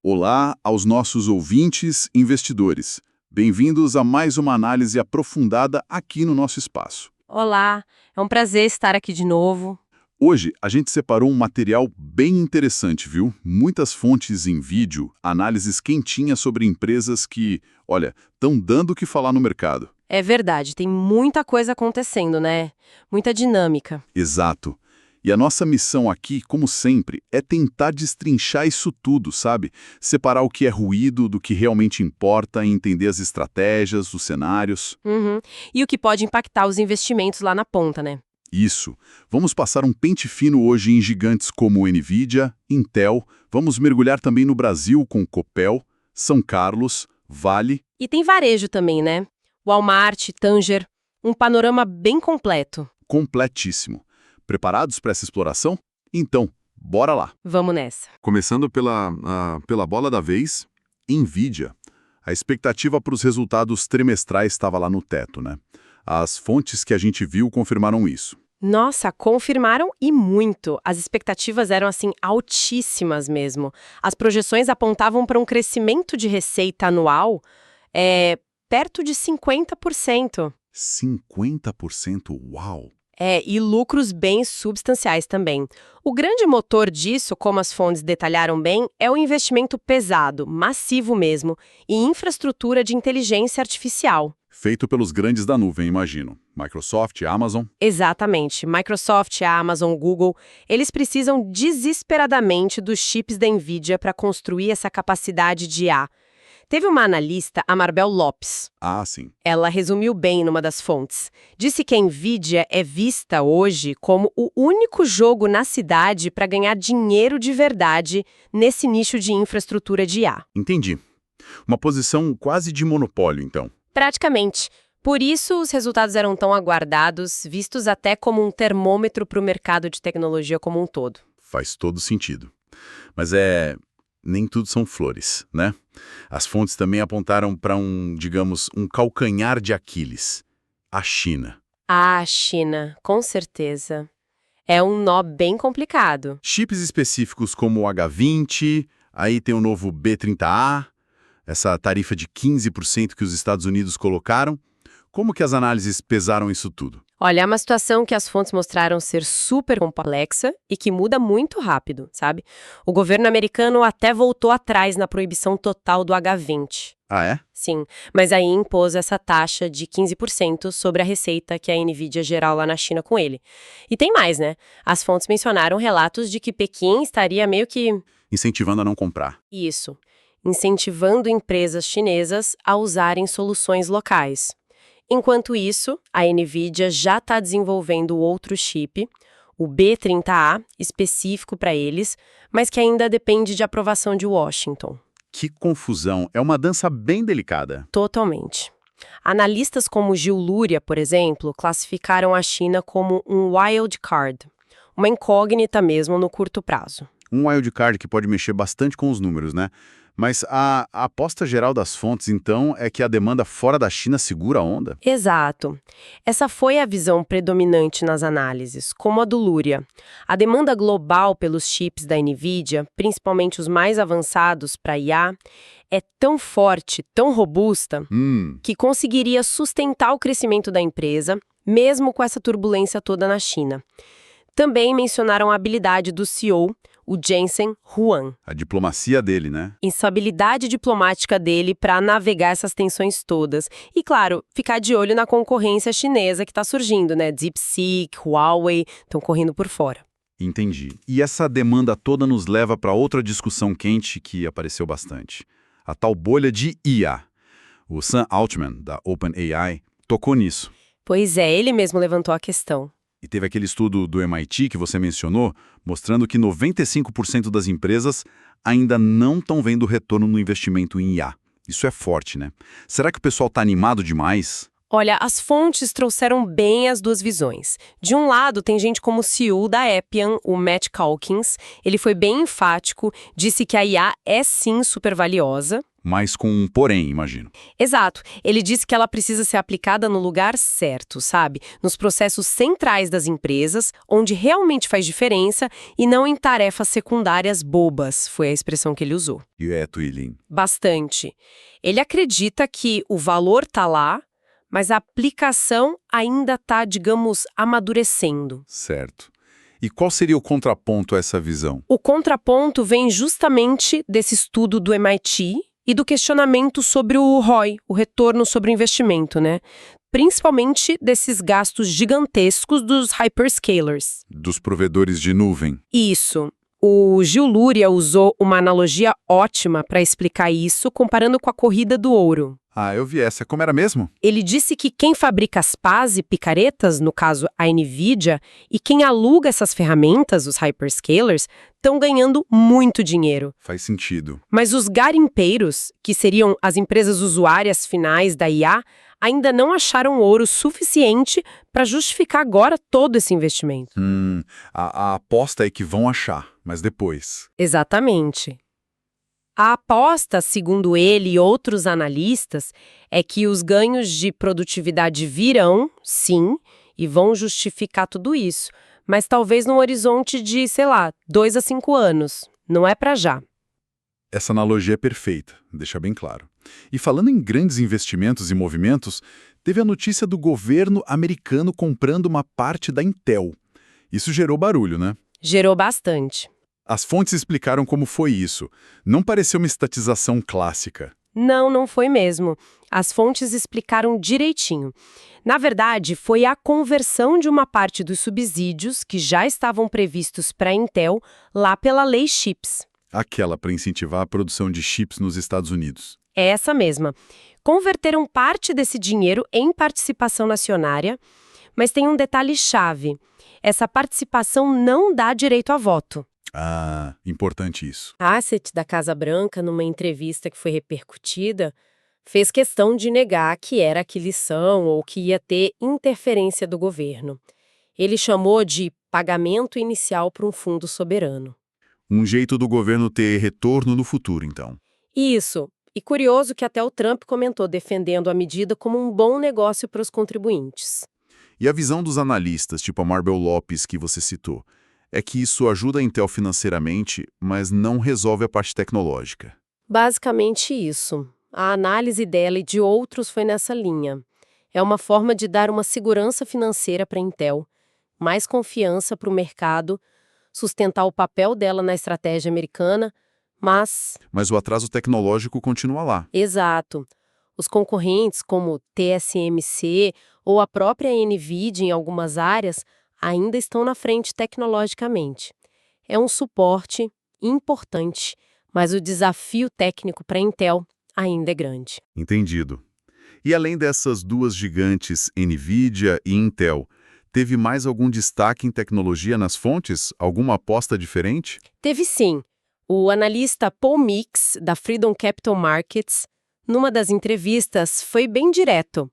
Olá aos nossos ouvintes investidores. Bem-vindos a mais uma análise aprofundada aqui no nosso espaço. Olá, é um prazer estar aqui de novo. Hoje a gente separou um material bem interessante, viu? Muitas fontes em vídeo, análises quentinhas sobre empresas que, olha, estão dando o que falar no mercado. É verdade, tem muita coisa acontecendo, né? Muita dinâmica. Exato. E a nossa missão aqui, como sempre, é tentar destrinchar isso tudo, sabe? Separar o que é ruído do que realmente importa e entender as estratégias, os cenários. Uhum. E o que pode impactar os investimentos lá na ponta, né? Isso. Vamos passar um pente fino hoje em gigantes como Nvidia, Intel, vamos mergulhar também no Brasil com Copel, São Carlos, Vale. E tem varejo também, né? Walmart, Tanger, um panorama bem completo. Completíssimo. Preparados para essa exploração? Então, bora lá. Vamos nessa. Começando pela bola da vez, Nvidia. A expectativa para os resultados trimestrais estava lá no teto, né? As fontes que a gente viu confirmaram isso. Nossa, confirmaram e muito. As expectativas eram, assim, altíssimas mesmo. As projeções apontavam para um crescimento de receita anual perto de 50%. 50%? Uau! E lucros bem substanciais também. O grande motor disso, como as fontes detalharam bem, é o investimento pesado, massivo mesmo, em infraestrutura de inteligência artificial. Feito pelos grandes da nuvem, imagino. Microsoft, Amazon. Exatamente. Microsoft, Amazon, Google, eles precisam desesperadamente dos chips da Nvidia para construir essa capacidade de IA. Teve uma analista, a Marbel Lopes. Ah, sim. Ela resumiu bem numa das fontes. Disse que a Nvidia é vista hoje como o único jogo na cidade para ganhar dinheiro de verdade nesse nicho de infraestrutura de IA. Entendi. Uma posição quase de monopólio, então. Praticamente. Por isso, os resultados eram tão aguardados, vistos até como um termômetro para o mercado de tecnologia como um todo. Faz todo sentido. Mas nem tudo são flores, né? As fontes também apontaram para digamos, um calcanhar de Aquiles. A China. A China, com certeza. É um nó bem complicado. Chips específicos como o H20, aí tem o novo B30A, essa tarifa de 15% que os Estados Unidos colocaram. Como que as análises pesaram isso tudo? Olha, é uma situação que as fontes mostraram ser super complexa e que muda muito rápido, sabe? O governo americano até voltou atrás na proibição total do H20. Ah, é? Sim, mas aí impôs essa taxa de 15% sobre a receita que a Nvidia geral lá na China com ele. E tem mais, né? As fontes mencionaram relatos de que Pequim estaria meio que... Incentivando a não comprar. Isso, incentivando empresas chinesas a usarem soluções locais. Enquanto isso, a Nvidia já está desenvolvendo outro chip, o B30A, específico para eles, mas que ainda depende de aprovação de Washington. Que confusão. É uma dança bem delicada. Totalmente. Analistas como Gil Luria, por exemplo, classificaram a China como um wild card, uma incógnita mesmo no curto prazo. Um wildcard que pode mexer bastante com os números, né? Mas a aposta geral das fontes, então, é que a demanda fora da China segura a onda? Exato. Essa foi a visão predominante nas análises, como a do Luria. A demanda global pelos chips da Nvidia, principalmente os mais avançados para IA, é tão forte, tão robusta, que conseguiria sustentar o crescimento da empresa, mesmo com essa turbulência toda na China. Também mencionaram a habilidade do CEO, o Jensen Huang. A diplomacia dele, né? Essa habilidade diplomática dele para navegar essas tensões todas. E, claro, ficar de olho na concorrência chinesa que está surgindo, né? DeepSeek, Huawei, estão correndo por fora. Entendi. E essa demanda toda nos leva para outra discussão quente que apareceu bastante. A tal bolha de IA. O Sam Altman, da OpenAI, tocou nisso. Pois é, ele mesmo levantou a questão. E teve aquele estudo do MIT que você mencionou, mostrando que 95% das empresas ainda não estão vendo retorno no investimento em IA. Isso é forte, né? Será que o pessoal está animado demais? Olha, as fontes trouxeram bem as duas visões. De um lado, tem gente como o CEO da Appian, o Matt Calkins. Ele foi bem enfático, disse que a IA é sim super valiosa. Mas com um porém, imagino. Exato. Ele disse que ela precisa ser aplicada no lugar certo, sabe? Nos processos centrais das empresas, onde realmente faz diferença e não em tarefas secundárias bobas, foi a expressão que ele usou. E Twilling. Bastante. Ele acredita que o valor tá lá, mas a aplicação ainda tá, digamos, amadurecendo. Certo. E qual seria o contraponto a essa visão? O contraponto vem justamente desse estudo do MIT e do questionamento sobre o ROI, o retorno sobre o investimento, né? Principalmente desses gastos gigantescos dos hyperscalers. Dos provedores de nuvem. Isso. O Gil Luria usou uma analogia ótima para explicar isso, comparando com a corrida do ouro. Ah, eu vi essa. Como era mesmo? Ele disse que quem fabrica as pás e picaretas, no caso a NVIDIA, e quem aluga essas ferramentas, os hyperscalers, estão ganhando muito dinheiro. Faz sentido. Mas os garimpeiros, que seriam as empresas usuárias finais da IA, ainda não acharam ouro suficiente para justificar agora todo esse investimento. A aposta é que vão achar, mas depois. Exatamente. A aposta, segundo ele e outros analistas, é que os ganhos de produtividade virão, sim, e vão justificar tudo isso, mas talvez num horizonte de, 2 a 5 anos. Não é para já. Essa analogia é perfeita, deixa bem claro. E falando em grandes investimentos e movimentos, teve a notícia do governo americano comprando uma parte da Intel. Isso gerou barulho, né? Gerou bastante. As fontes explicaram como foi isso. Não pareceu uma estatização clássica. Não foi mesmo. As fontes explicaram direitinho. Na verdade, foi a conversão de uma parte dos subsídios que já estavam previstos para a Intel lá pela Lei CHIPS. Aquela para incentivar a produção de chips nos Estados Unidos. É essa mesma. Converteram parte desse dinheiro em participação acionária, mas tem um detalhe-chave. Essa participação não dá direito a voto. Ah, importante isso. A asset da Casa Branca, numa entrevista que foi repercutida, fez questão de negar que era aquisição ou que ia ter interferência do governo. Ele chamou de pagamento inicial para um fundo soberano. Um jeito do governo ter retorno no futuro, então. Isso. E curioso que até o Trump comentou defendendo a medida como um bom negócio para os contribuintes. E a visão dos analistas, tipo a Marbel Lopes que você citou, é que isso ajuda a Intel financeiramente, mas não resolve a parte tecnológica. Basicamente isso. A análise dela e de outros foi nessa linha. É uma forma de dar uma segurança financeira para a Intel, mais confiança para o mercado, sustentar o papel dela na estratégia americana, mas o atraso tecnológico continua lá. Exato. Os concorrentes, como TSMC ou a própria NVIDIA em algumas áreas, ainda estão na frente tecnologicamente. É um suporte importante, mas o desafio técnico para a Intel ainda é grande. Entendido. E além dessas duas gigantes, NVIDIA e Intel, teve mais algum destaque em tecnologia nas fontes? Alguma aposta diferente? Teve sim. O analista Paul Mix, da Freedom Capital Markets, numa das entrevistas, foi bem direto.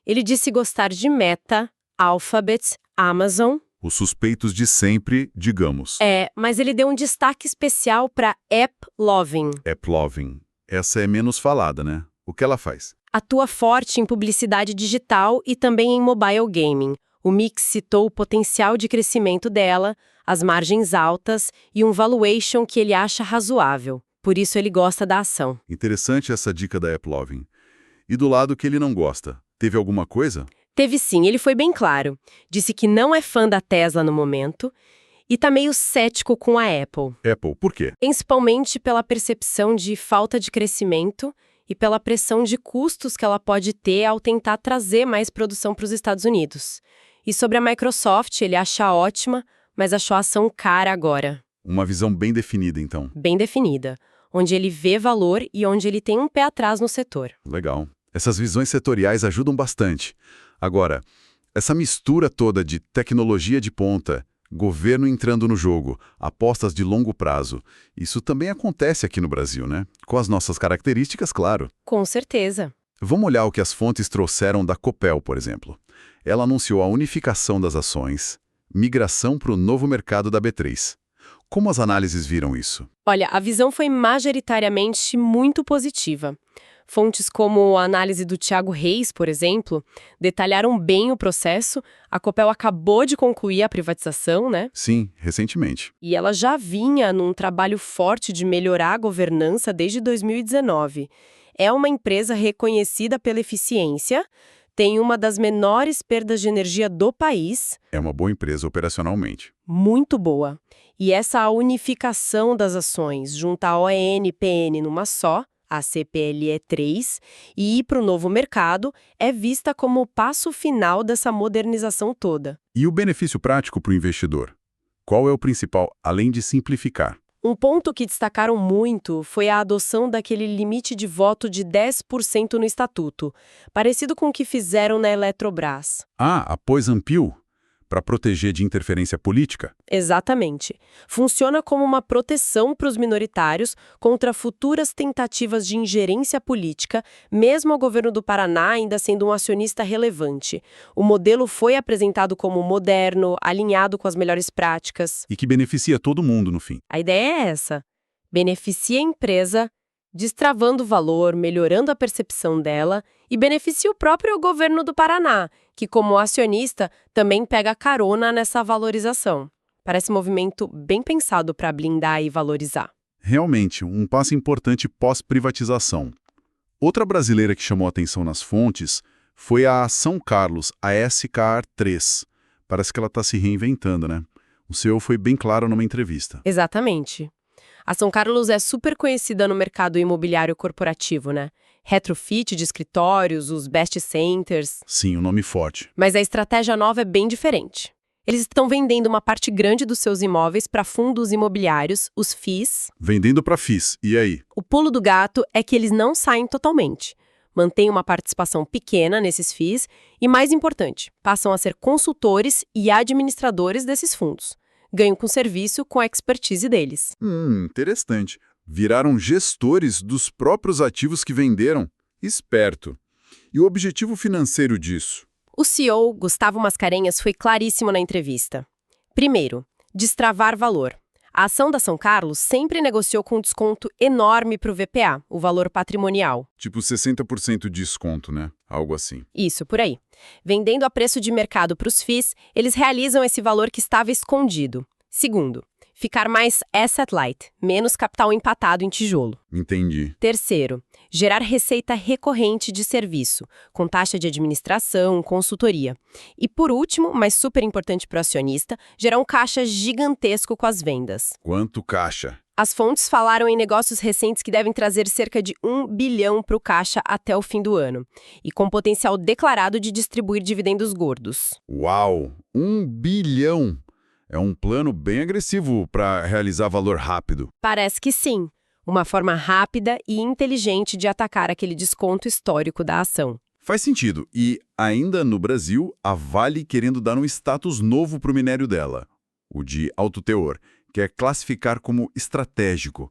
Ele disse gostar de Meta, Alphabet, Amazon. Os suspeitos de sempre, digamos. Mas ele deu um destaque especial para AppLovin. AppLovin. Essa é menos falada, né? O que ela faz? Atua forte em publicidade digital e também em mobile gaming. O Mix citou o potencial de crescimento dela, as margens altas e um valuation que ele acha razoável. Por isso ele gosta da ação. Interessante essa dica da AppLovin. E do lado que ele não gosta, teve alguma coisa? Teve sim, ele foi bem claro. Disse que não é fã da Tesla no momento e tá meio cético com a Apple. Apple, por quê? Principalmente pela percepção de falta de crescimento e pela pressão de custos que ela pode ter ao tentar trazer mais produção para os Estados Unidos. E sobre a Microsoft, ele acha ótima, mas achou a ação cara agora. Uma visão bem definida, então. Bem definida, onde ele vê valor e onde ele tem um pé atrás no setor. Legal. Essas visões setoriais ajudam bastante. Agora, essa mistura toda de tecnologia de ponta, governo entrando no jogo, apostas de longo prazo, isso também acontece aqui no Brasil, né? Com as nossas características, claro. Com certeza. Vamos olhar o que as fontes trouxeram da Copel, por exemplo. Ela anunciou a unificação das ações, migração para o novo mercado da B3. Como as análises viram isso? Olha, a visão foi majoritariamente muito positiva. Fontes como a análise do Thiago Reis, por exemplo, detalharam bem o processo. A Copel acabou de concluir a privatização, né? Sim, recentemente. E ela já vinha num trabalho forte de melhorar a governança desde 2019. É uma empresa reconhecida pela eficiência, tem uma das menores perdas de energia do país, É uma boa empresa operacionalmente. muito boa. E essa unificação das ações, juntar a ON e PN numa só, a CPLE3, e ir para o novo mercado, é vista como o passo final dessa modernização toda. E o benefício prático para o investidor? Qual é o principal, além de simplificar? Um ponto que destacaram muito foi a adoção daquele limite de voto de 10% no estatuto, parecido com o que fizeram na Eletrobras. Ah, após Ampio, para proteger de interferência política? Exatamente. Funciona como uma proteção para os minoritários contra futuras tentativas de ingerência política, mesmo o governo do Paraná ainda sendo um acionista relevante. O modelo foi apresentado como moderno, alinhado com as melhores práticas. E que beneficia todo mundo no fim. A ideia é essa: beneficia a empresa, destravando o valor, melhorando a percepção dela, e beneficia o próprio governo do Paraná, que, como acionista, também pega carona nessa valorização. Parece um movimento bem pensado para blindar e valorizar. Realmente, um passo importante pós-privatização. Outra brasileira que chamou atenção nas fontes foi a São Carlos, a SKR3. Parece que ela está se reinventando, né? O CEO foi bem claro numa entrevista. Exatamente. A São Carlos é super conhecida no mercado imobiliário corporativo, né? Retrofit de escritórios, os best centers. Sim, um nome forte. Mas a estratégia nova é bem diferente. Eles estão vendendo uma parte grande dos seus imóveis para fundos imobiliários, os FIIs. Vendendo para FIIs, e aí? O pulo do gato é que eles não saem totalmente. Mantêm uma participação pequena nesses FIIs e, mais importante, passam a ser consultores e administradores desses fundos. Ganham com serviço com a expertise deles. Interessante. Viraram gestores dos próprios ativos que venderam. Esperto. E o objetivo financeiro disso? O CEO, Gustavo Mascarenhas, foi claríssimo na entrevista. Primeiro, destravar valor. A ação da São Carlos sempre negociou com um desconto enorme para o VPA, o valor patrimonial. Tipo 60% de desconto, né? Algo assim. Isso, por aí. Vendendo a preço de mercado para os FIIs, eles realizam esse valor que estava escondido. Segundo, ficar mais asset light, menos capital empatado em tijolo. Entendi. Terceiro, gerar receita recorrente de serviço, com taxa de administração, consultoria. E por último, mas super importante para o acionista, gerar um caixa gigantesco com as vendas. Quanto caixa? As fontes falaram em negócios recentes que devem trazer cerca de 1 bilhão para o caixa até o fim do ano, e com potencial declarado de distribuir dividendos gordos. Uau! 1 bilhão! É um plano bem agressivo para realizar valor rápido. Parece que sim. Uma forma rápida e inteligente de atacar aquele desconto histórico da ação. Faz sentido. E, ainda no Brasil, a Vale querendo dar um status novo para o minério dela, o de alto teor, que é classificar como estratégico.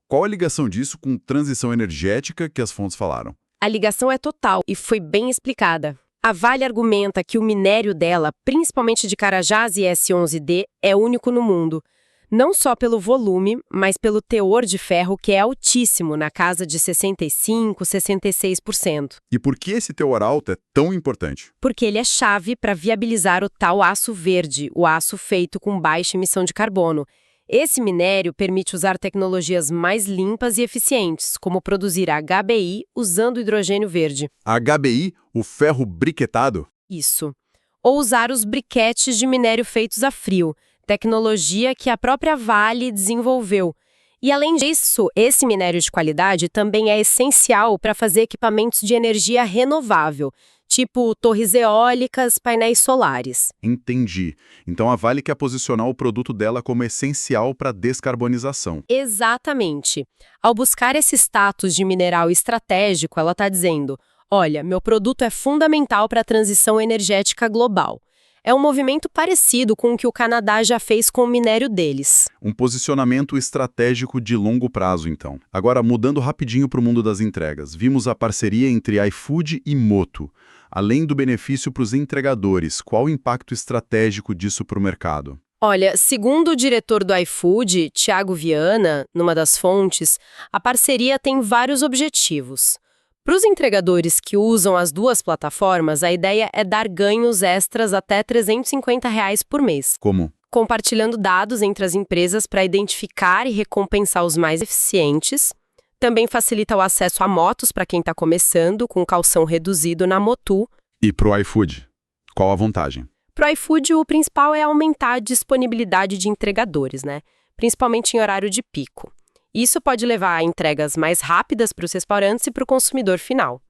Qual a ligação disso com transição energética que as fontes falaram? A ligação é total e foi bem explicada. A Vale argumenta que o minério dela, principalmente de Carajás e S11D, é único no mundo. Não só pelo volume, mas pelo teor de ferro, que é altíssimo, na casa de 65%, 66%. E por que esse teor alto é tão importante? Porque ele é chave para viabilizar o tal aço verde, o aço feito com baixa emissão de carbono. Esse minério permite usar tecnologias mais limpas e eficientes, como produzir HBI usando hidrogênio verde. HBI, o ferro briquetado? Isso. Ou usar os briquetes de minério feitos a frio, tecnologia que a própria Vale desenvolveu. E além disso, esse minério de qualidade também é essencial para fazer equipamentos de energia renovável, tipo torres eólicas, painéis solares. Entendi. Então a Vale quer posicionar o produto dela como essencial para a descarbonização. Exatamente. Ao buscar esse status de mineral estratégico, ela está dizendo: olha, meu produto é fundamental para a transição energética global. É um movimento parecido com o que o Canadá já fez com o minério deles. Um posicionamento estratégico de longo prazo, então. Agora, mudando rapidinho para o mundo das entregas, vimos a parceria entre iFood e Moto. Além do benefício para os entregadores, qual o impacto estratégico disso para o mercado? Olha, segundo o diretor do iFood, Thiago Viana, numa das fontes, a parceria tem vários objetivos. Para os entregadores que usam as duas plataformas, a ideia é dar ganhos extras até R$ 350 por mês, Como? compartilhando dados entre as empresas para identificar e recompensar os mais eficientes. Também facilita o acesso a motos para quem está começando, com calção reduzido na Motu. E pro iFood? Qual a vantagem? Para o iFood, o principal é aumentar a disponibilidade de entregadores, né? Principalmente em horário de pico. Isso pode levar a entregas mais rápidas para os restaurantes e para o consumidor final.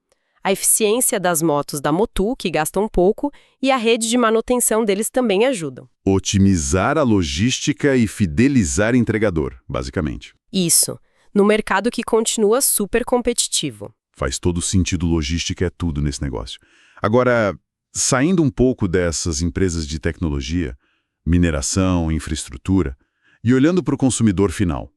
A eficiência das motos da Motu, que gastam pouco, e a rede de manutenção deles também ajudam. Otimizar a logística e fidelizar entregador, basicamente. Isso, no mercado que continua super competitivo. Faz todo sentido, logística é tudo nesse negócio. Agora, saindo um pouco dessas empresas de tecnologia, mineração, infraestrutura, e olhando para o consumidor final,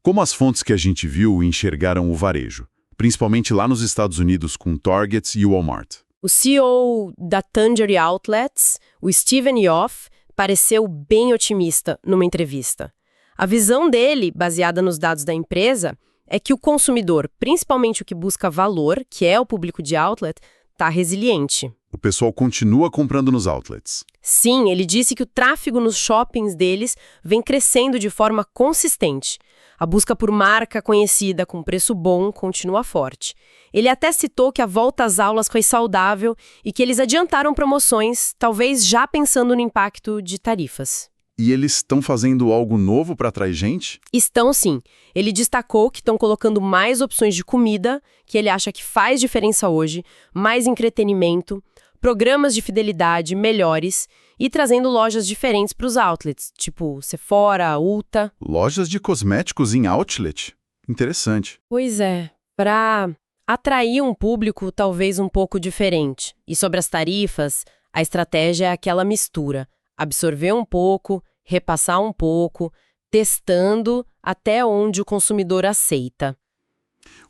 como as fontes que a gente viu enxergaram o varejo, principalmente lá nos Estados Unidos com Target e Walmart? O CEO da Tangery Outlets, o Steven Yoff, pareceu bem otimista numa entrevista. A visão dele, baseada nos dados da empresa, é que o consumidor, principalmente o que busca valor, que é o público de outlet, está resiliente. O pessoal continua comprando nos outlets. Sim, ele disse que o tráfego nos shoppings deles vem crescendo de forma consistente. A busca por marca conhecida com preço bom continua forte. Ele até citou que a volta às aulas foi saudável e que eles adiantaram promoções, talvez já pensando no impacto de tarifas. E eles estão fazendo algo novo para atrair gente? Estão sim. Ele destacou que estão colocando mais opções de comida, que ele acha que faz diferença hoje, mais entretenimento, programas de fidelidade melhores e trazendo lojas diferentes para os outlets, tipo Sephora, Ulta. Lojas de cosméticos em outlet? Interessante. Pois é, para atrair um público talvez um pouco diferente. E sobre as tarifas, a estratégia é aquela mistura. Absorver um pouco, repassar um pouco, testando até onde o consumidor aceita.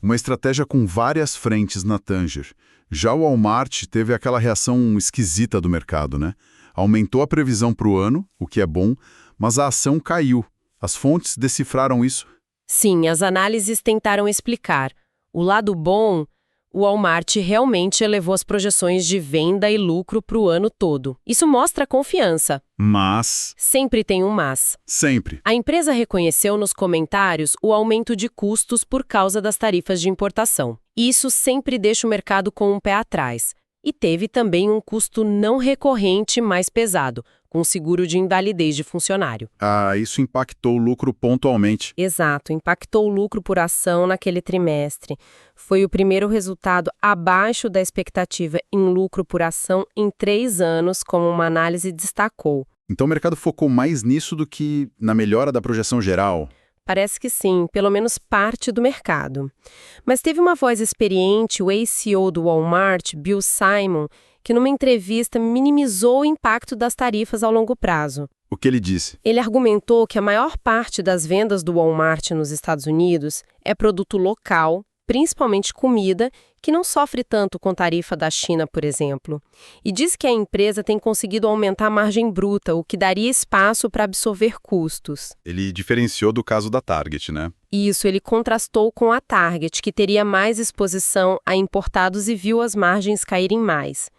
Uma estratégia com várias frentes na Tanger. Já o Walmart teve aquela reação esquisita do mercado, né? Aumentou a previsão para o ano, o que é bom, mas a ação caiu. As fontes decifraram isso? Sim, as análises tentaram explicar. O lado bom, o Walmart realmente elevou as projeções de venda e lucro para o ano todo. Isso mostra confiança. Mas... Sempre tem um mas. Sempre. A empresa reconheceu nos comentários o aumento de custos por causa das tarifas de importação. Isso sempre deixa o mercado com um pé atrás. E teve também um custo não recorrente mais pesado, com seguro de invalidez de funcionário. Ah, isso impactou o lucro pontualmente. Exato, impactou o lucro por ação naquele trimestre. Foi o primeiro resultado abaixo da expectativa em lucro por ação em 3 anos, como uma análise destacou. Então o mercado focou mais nisso do que na melhora da projeção geral? Parece que sim, pelo menos parte do mercado. Mas teve uma voz experiente, o ex-CEO do Walmart, Bill Simon, que numa entrevista minimizou o impacto das tarifas ao longo prazo. O que ele disse? Ele argumentou que a maior parte das vendas do Walmart nos Estados Unidos é produto local, principalmente comida, que não sofre tanto com tarifa da China, por exemplo. E diz que a empresa tem conseguido aumentar a margem bruta, o que daria espaço para absorver custos. Ele diferenciou do caso da Target, né? Isso, ele contrastou com a Target, que teria mais exposição a importados e viu as margens caírem mais.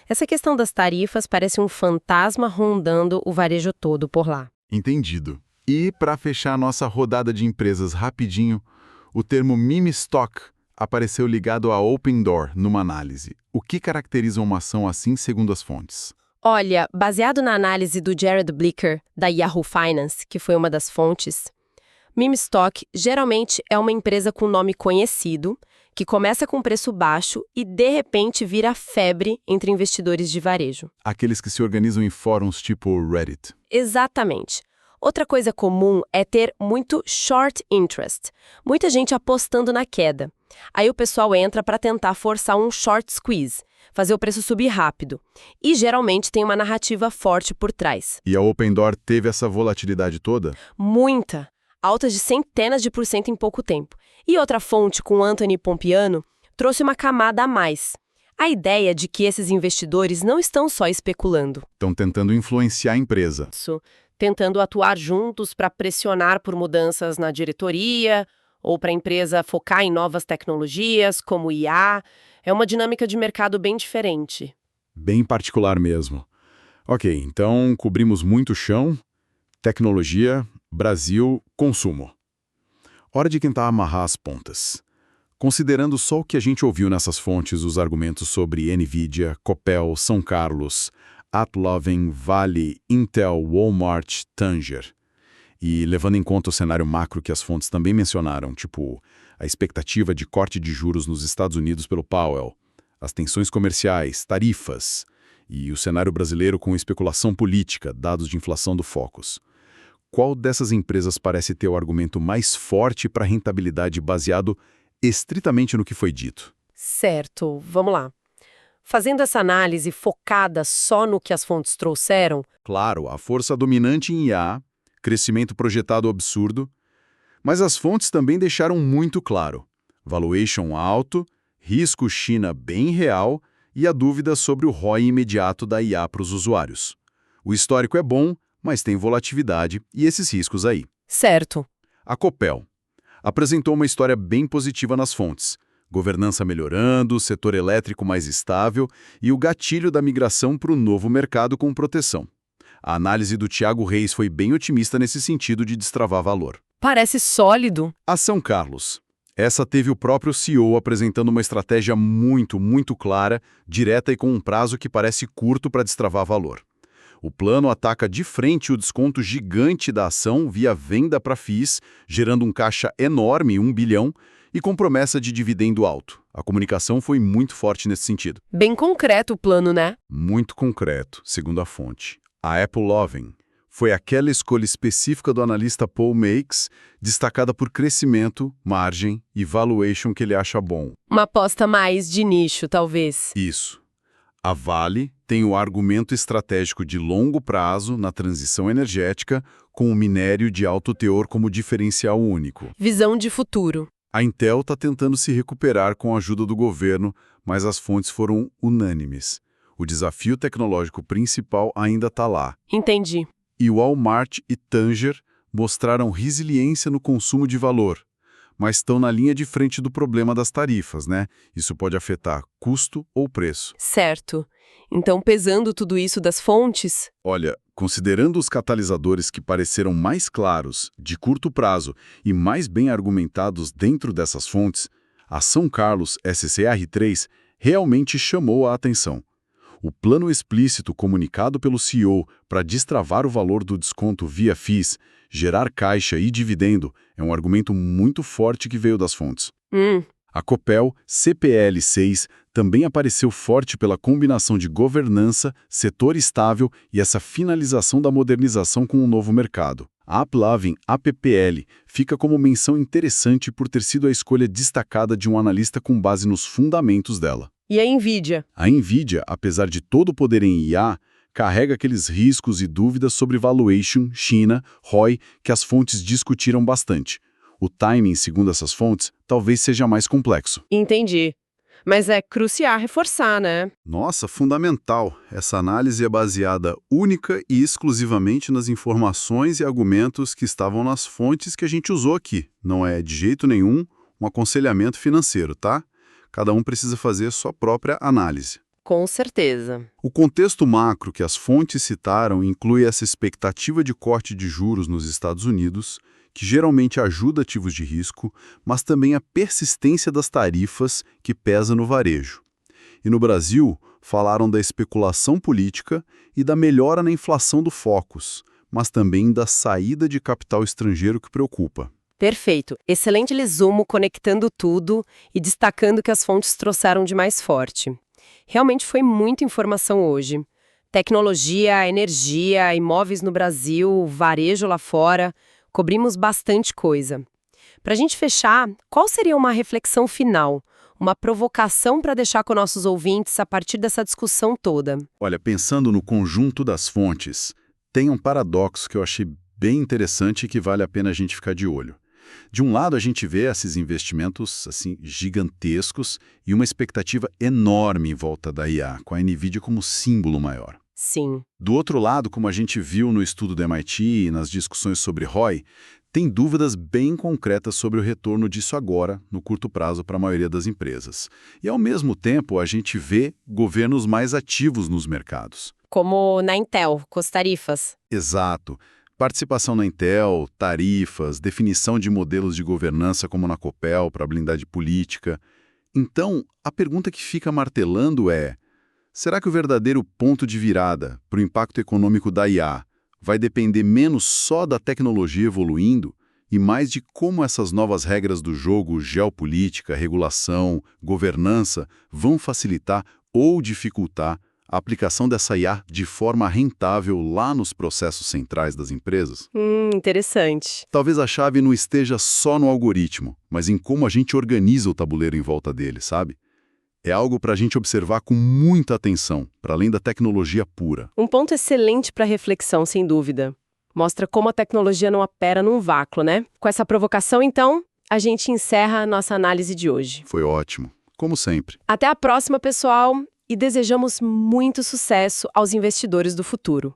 Essa questão das tarifas parece um fantasma rondando o varejo todo por lá. Entendido. E para fechar a nossa rodada de empresas rapidinho, o termo meme stock apareceu ligado a Open Door numa análise. O que caracteriza uma ação assim segundo as fontes? Olha, baseado na análise do Jared Blicker, da Yahoo Finance, que foi uma das fontes, meme stock geralmente é uma empresa com nome conhecido, que começa com preço baixo e, de repente, vira febre entre investidores de varejo. Aqueles que se organizam em fóruns tipo Reddit. Exatamente. Outra coisa comum é ter muito short interest, muita gente apostando na queda. Aí o pessoal entra para tentar forçar um short squeeze, fazer o preço subir rápido. E geralmente tem uma narrativa forte por trás. E a Open Door teve essa volatilidade toda? Muita. Altas de centenas de por cento em pouco tempo. E outra fonte, com Anthony Pompiano, trouxe uma camada a mais. A ideia de que esses investidores não estão só especulando. Estão tentando influenciar a empresa. Isso. tentando atuar juntos para pressionar por mudanças na diretoria ou para a empresa focar em novas tecnologias, como IA. É uma dinâmica de mercado bem diferente. Bem particular mesmo. Ok, então cobrimos muito chão, tecnologia, Brasil, consumo. Hora de tentar amarrar as pontas. Considerando só o que a gente ouviu nessas fontes, os argumentos sobre NVIDIA, Copel, São Carlos, AppLovin, Vale, Intel, Walmart, Tanger. E levando em conta o cenário macro que as fontes também mencionaram, tipo a expectativa de corte de juros nos Estados Unidos pelo Powell, as tensões comerciais, tarifas e o cenário brasileiro com especulação política, dados de inflação do Focus. Qual dessas empresas parece ter o argumento mais forte para rentabilidade baseado estritamente no que foi dito? Certo, vamos lá. Fazendo essa análise focada só no que as fontes trouxeram, Claro, a força dominante em IA, crescimento projetado absurdo, mas as fontes também deixaram muito claro: valuation alto, risco China bem real e a dúvida sobre o ROI imediato da IA para os usuários. O histórico é bom, mas tem volatilidade e esses riscos aí. certo. A Copel apresentou uma história bem positiva nas fontes: governança melhorando, setor elétrico mais estável e o gatilho da migração para o novo mercado com proteção. A análise do Thiago Reis foi bem otimista nesse sentido de destravar valor. Parece sólido. A São Carlos. Essa teve o próprio CEO apresentando uma estratégia muito clara, direta e com um prazo que parece curto para destravar valor. O plano ataca de frente o desconto gigante da ação via venda para FIIs, gerando um caixa enorme, 1 bilhão, e com promessa de dividendo alto. A comunicação foi muito forte nesse sentido. Bem concreto o plano, né? Muito concreto, segundo a fonte. A AppLovin foi aquela escolha específica do analista Paul Makes, destacada por crescimento, margem e valuation que ele acha bom. Uma aposta mais de nicho, talvez. Isso. A Vale tem o argumento estratégico de longo prazo na transição energética, com o minério de alto teor como diferencial único. Visão de futuro. A Intel está tentando se recuperar com a ajuda do governo, mas as fontes foram unânimes. O desafio tecnológico principal ainda está lá. Entendi. E Walmart e Tanger mostraram resiliência no consumo de valor, mas estão na linha de frente do problema das tarifas, né? Isso pode afetar custo ou preço. Certo. Então, pesando tudo isso das fontes, Olha, considerando os catalisadores que pareceram mais claros, de curto prazo e mais bem argumentados dentro dessas fontes, a São Carlos SCR3 realmente chamou a atenção. O plano explícito comunicado pelo CEO para destravar o valor do desconto via FIIs, gerar caixa e dividendo, é um argumento muito forte que veio das fontes. A Copel CPL6 também apareceu forte pela combinação de governança, setor estável e essa finalização da modernização com o novo mercado. A AppLovin APPL fica como menção interessante por ter sido a escolha destacada de um analista com base nos fundamentos dela. e a NVIDIA. A NVIDIA, apesar de todo o poder em IA, carrega aqueles riscos e dúvidas sobre valuation, China, ROI, que as fontes discutiram bastante. O timing, segundo essas fontes, talvez seja mais complexo. Entendi. Mas é crucial reforçar, né? Nossa, fundamental. Essa análise é baseada única e exclusivamente nas informações e argumentos que estavam nas fontes que a gente usou aqui. Não é, de jeito nenhum, um aconselhamento financeiro, tá? Cada um precisa fazer sua própria análise. Com certeza. O contexto macro que as fontes citaram inclui essa expectativa de corte de juros nos Estados Unidos, que geralmente ajuda ativos de risco, mas também a persistência das tarifas que pesa no varejo. E no Brasil, falaram da especulação política e da melhora na inflação do Focus, mas também da saída de capital estrangeiro que preocupa. Perfeito. Excelente resumo, conectando tudo e destacando o que as fontes trouxeram de mais forte. Realmente foi muita informação hoje. Tecnologia, energia, imóveis no Brasil, varejo lá fora, cobrimos bastante coisa. Para a gente fechar, qual seria uma reflexão final, uma provocação para deixar com nossos ouvintes a partir dessa discussão toda? Olha, pensando no conjunto das fontes, tem um paradoxo que eu achei bem interessante e que vale a pena a gente ficar de olho. De um lado, a gente vê esses investimentos assim gigantescos e uma expectativa enorme em volta da IA, com a NVIDIA como símbolo maior. Sim. Do outro lado, como a gente viu no estudo do MIT e nas discussões sobre ROI, tem dúvidas bem concretas sobre o retorno disso agora, no curto prazo, para a maioria das empresas. E, ao mesmo tempo, a gente vê governos mais ativos nos mercados. Como na Intel, com as tarifas. Exato. Participação na Intel, tarifas, definição de modelos de governança como na Copel para blindade política. Então, a pergunta que fica martelando é: será que o verdadeiro ponto de virada para o impacto econômico da IA vai depender menos só da tecnologia evoluindo e mais de como essas novas regras do jogo, geopolítica, regulação, governança, vão facilitar ou dificultar a aplicação dessa IA de forma rentável lá nos processos centrais das empresas? Interessante. Talvez a chave não esteja só no algoritmo, mas em como a gente organiza o tabuleiro em volta dele, sabe? É algo para a gente observar com muita atenção, para além da tecnologia pura. Um ponto excelente para reflexão, sem dúvida. Mostra como a tecnologia não opera num vácuo, né? Com essa provocação, então, a gente encerra a nossa análise de hoje. Foi ótimo, como sempre. Até a próxima, pessoal, e desejamos muito sucesso aos investidores do futuro.